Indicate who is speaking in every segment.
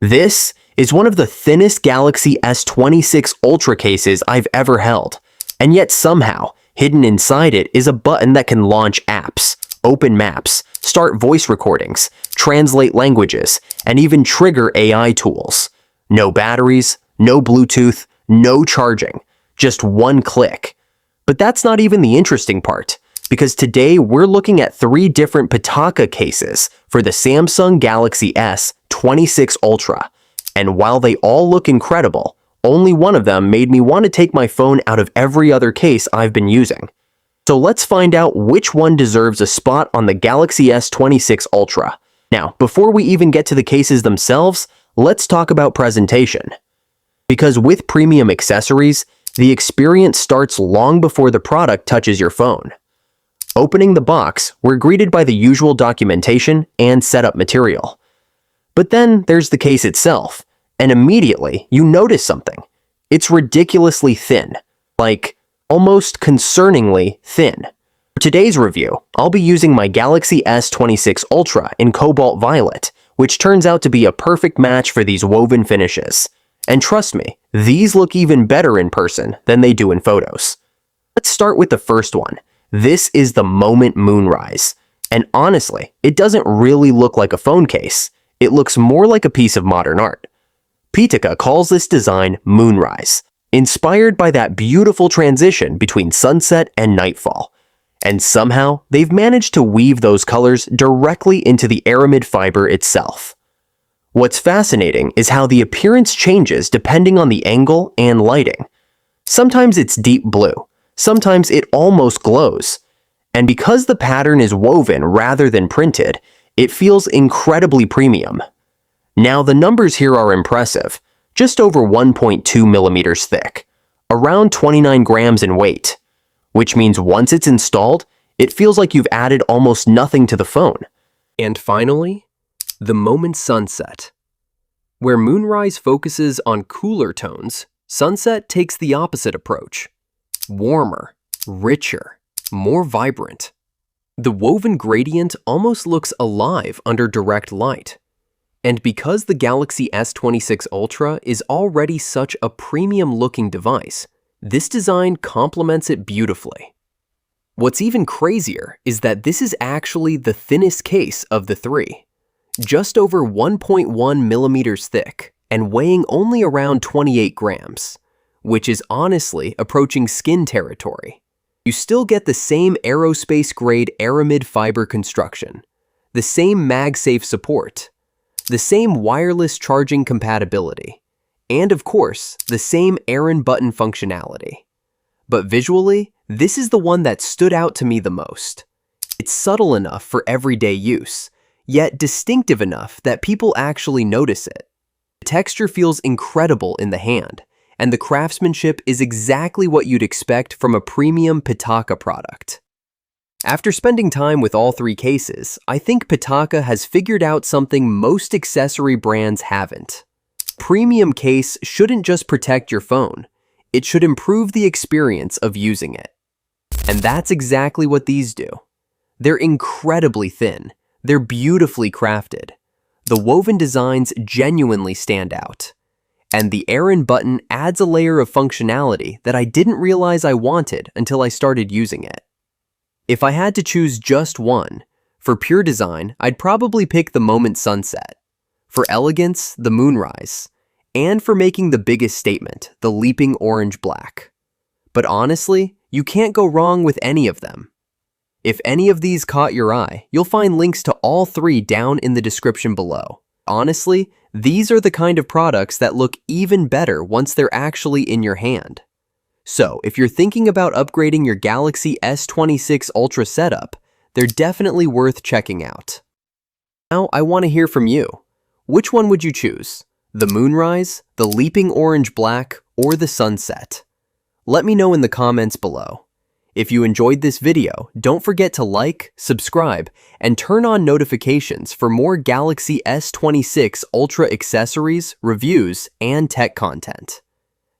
Speaker 1: This is one of the thinnest Galaxy S26 Ultra cases I've ever held, and yet somehow, hidden inside it is a button that can launch apps, open maps, start voice recordings, translate languages, and even trigger AI tools. No batteries, no Bluetooth, no charging, just one click. But that's not even the interesting part, because today we're looking at 3 different Pitaka cases for the Samsung Galaxy S26 Ultra. And while they all look incredible, only one of them made me want to take my phone out of every other case I've been using. So let's find out which one deserves a spot on the Galaxy S26 Ultra. Now, before we even get to the cases themselves, let's talk about presentation. Because with premium accessories, the experience starts long before the product touches your phone. Opening the box, we're greeted by the usual documentation and setup material. But then there's the case itself, and immediately you notice something. It's ridiculously thin, like almost concerningly thin. For today's review, I'll be using my Galaxy S26 Ultra in Cobalt Violet, which turns out to be a perfect match for these woven finishes. And trust me, these look even better in person than they do in photos. Let's start with the first one. This is the Moment Moonrise. And honestly, it doesn't really look like a phone case. It looks more like a piece of modern art. Pitaka calls this design Moonrise, inspired by that beautiful transition between sunset and nightfall. And somehow, they've managed to weave those colors directly into the aramid fiber itself. What's fascinating is how the appearance changes depending on the angle and lighting. Sometimes it's deep blue, sometimes it almost glows. And because the pattern is woven rather than printed, it feels incredibly premium. Now the numbers here are impressive, just over 1.2 millimeters thick, around 29 grams in weight, which means once it's installed, it feels like you've added almost nothing to the phone. And finally, the Moment Sunset. Where Moonrise focuses on cooler tones, Sunset takes the opposite approach. Warmer, richer, more vibrant. The woven gradient almost looks alive under direct light. And because the Galaxy S26 Ultra is already such a premium-looking device, this design complements it beautifully. What's even crazier is that this is actually the thinnest case of the 3. Just over 1.1 millimeters thick and weighing only around 28 grams, which is honestly approaching skin territory. You still get the same aerospace-grade aramid fiber construction, the same magsafe support, the same wireless charging compatibility, and of course, the same errand button functionality. But visually, this is the one that stood out to me the most. It's subtle enough for everyday use, yet distinctive enough that people actually notice it. The texture feels incredible in the hand, and the craftsmanship is exactly what you'd expect from a premium Pitaka product. After spending time with all 3 cases, I think Pitaka has figured out something most accessory brands haven't. Premium case shouldn't just protect your phone, it should improve the experience of using it. And that's exactly what these do. They're incredibly thin. They're beautifully crafted. The woven designs genuinely stand out. And the errand button adds a layer of functionality that I didn't realize I wanted until I started using it. If I had to choose just one, for pure design, I'd probably pick the Moment Sunset. For elegance, the Moonrise. And for making the biggest statement, the Leaping Orange Black. But honestly, you can't go wrong with any of them. If any of these caught your eye, you'll find links to all 3 down in the description below. Honestly, these are the kind of products that look even better once they're actually in your hand. So, if you're thinking about upgrading your Galaxy S26 Ultra setup, they're definitely worth checking out. Now, I want to hear from you. Which one would you choose? The Moonrise, the Leaping Orange Black, or the Sunset? Let me know in the comments below. If you enjoyed this video, don't forget to like, subscribe, and turn on notifications for more Galaxy S26 Ultra accessories, reviews, and tech content.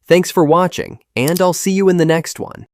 Speaker 1: Thanks for watching, and I'll see you in the next one.